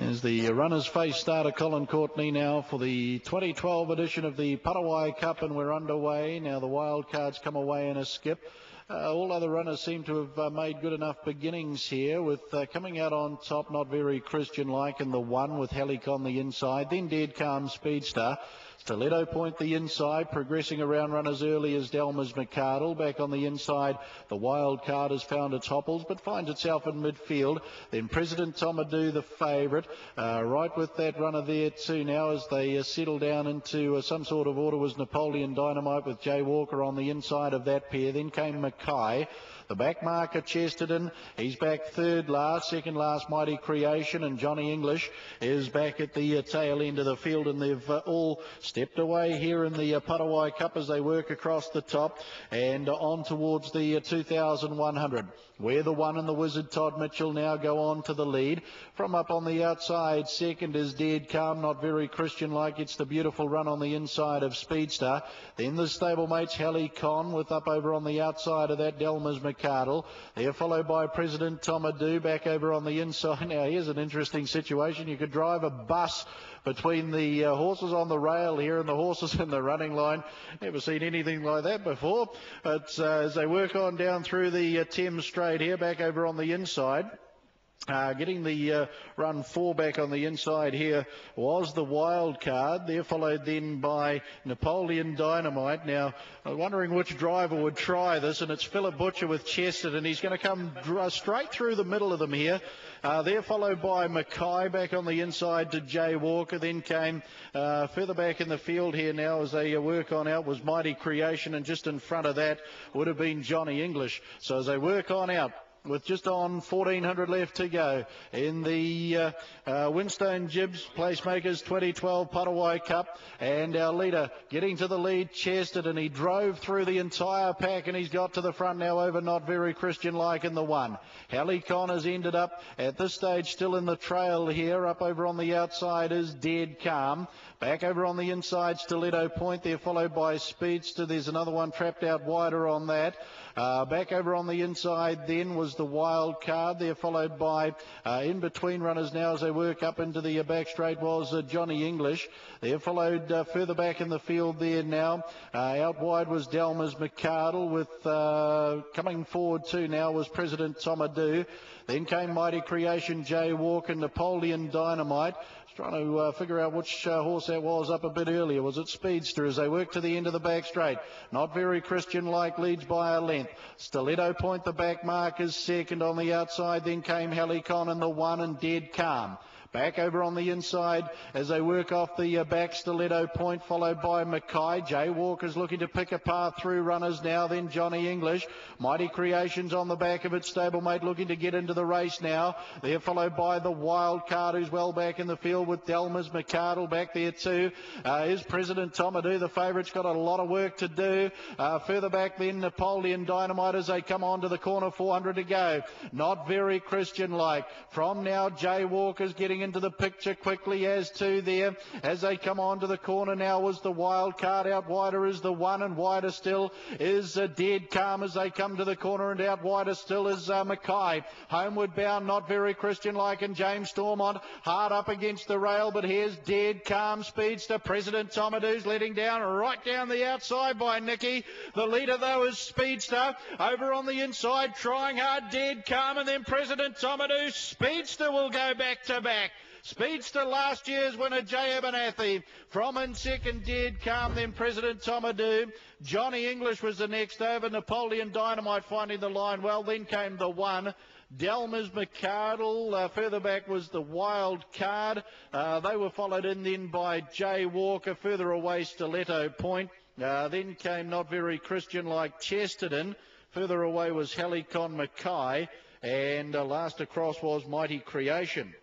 As the runners face starter Colin Courtney now for the 2012 edition of the Parawai Cup, and we're underway. Now the wild cards come away in a skip. All other runners seem to have made good enough beginnings here, with coming out on top, Not Very Christian-like in the one with Helic on the inside, then Dead Calm Speedster. Stiletto Point the inside, progressing around runners early as Delmas McCardle. Back on the inside, the wild card has found its hopples, but finds itself in midfield. Then President Tomadou, the favourite, right with that runner there too now as they settle down into some sort of order, was Napoleon Dynamite with Jay Walker on the inside of that pair. Then came Mackay. The back marker, Chesterton, he's back third last. Second last, Mighty Creation, and Johnny English is back at the tail end of the field, and they've all stepped away here in the Parawai Cup as they work across the top and on towards the 2,100, where the one and the Wizard Todd Mitchell now go on to the lead. From up on the outside, second is Dead Calm, Not Very Christian-like. It's the beautiful run on the inside of Speedster. Then the stablemates Helicon, with up over on the outside of that Delmas McCardle. They're followed by President Tomadou back over on the inside. Now here's an interesting situation. You could drive a bus between the horses on the rail here and the horses in the running line. Never seen anything like that before. But as they work on down through the Thames straight here, back over on the inside, getting the run 4 back on the inside here was the wild card. They're followed then by Napoleon Dynamite. Now, I'm wondering which driver would try this, and it's Philip Butcher with Chesterton, and he's going to come straight through the middle of them here. They're followed by Mackay back on the inside to Jay Walker. Then came further back in the field here now as they work on out was Mighty Creation, and just in front of that would have been Johnny English. So as they work on out, with just on 1,400 left to go in the Winstone Jibs Placemakers 2012 Parawai Cup, and our leader getting to the lead, Chesterton. He drove through the entire pack and he's got to the front now over Not Very Christian-like in the one. Helicon has ended up at this stage still in the trail here. Up over on the outside is Dead Calm. Back over on the inside, Stiletto Point. They're followed by Speedster. There's another one trapped out wider on that. Back over on the inside then was the wild card. They're followed by in between runners now as they work up into the back straight was Johnny English. They're followed further back in the field there now. Out wide was Delmas McCardle, with coming forward too now was President Tomadou. Then came Mighty Creation, Jay Walker, Napoleon Dynamite. Trying to figure out which horse that was up a bit earlier. Was it Speedster as they work to the end of the back straight? Not Very Christian-like leads by a length. Stiletto Point, the back mark, is second on the outside. Then came Helicon in the one, and Dead Calm. Back over on the inside as they work off the back, Stiletto Point, followed by Mackay. Jay Walker's looking to pick a path through runners now. Then Johnny English. Mighty Creations on the back of it. Stablemate looking to get into the race now. They're followed by the wild card, who's well back in the field with Delmas McCardle back there too. Is President Tomadou. The favourite's got a lot of work to do. Further back then, Napoleon Dynamite as they come on to the corner, 400 to go. Not Very Christian-like. From now, Jay Walker's getting into the picture quickly as to there as they come on to the corner now was the wild card. Out wider is the one, and wider still is Dead Calm as they come to the corner, and out wider still is Mackay. Homeward bound, Not Very Christian-like, and James Stormont hard up against the rail, but here's Dead Calm Speedster. President Tomadou's letting down right down the outside by Nicky. The leader though is Speedster. Over on the inside trying hard, Dead Calm, and then President Tomadou. Speedster will go back to back. Speedster, last year's winner, Jay Abernathy. From in second, Dead Calm, then President Tomadou. Johnny English was the next over. Napoleon Dynamite finding the line well. Then came the one. Delmas McCardle. Further back was the wild card. They were followed in then by Jay Walker. Further away, Stiletto Point. Then came Not Very Christian-like Chesterton. Further away was Helicon Mackay. And last across was Mighty Creation.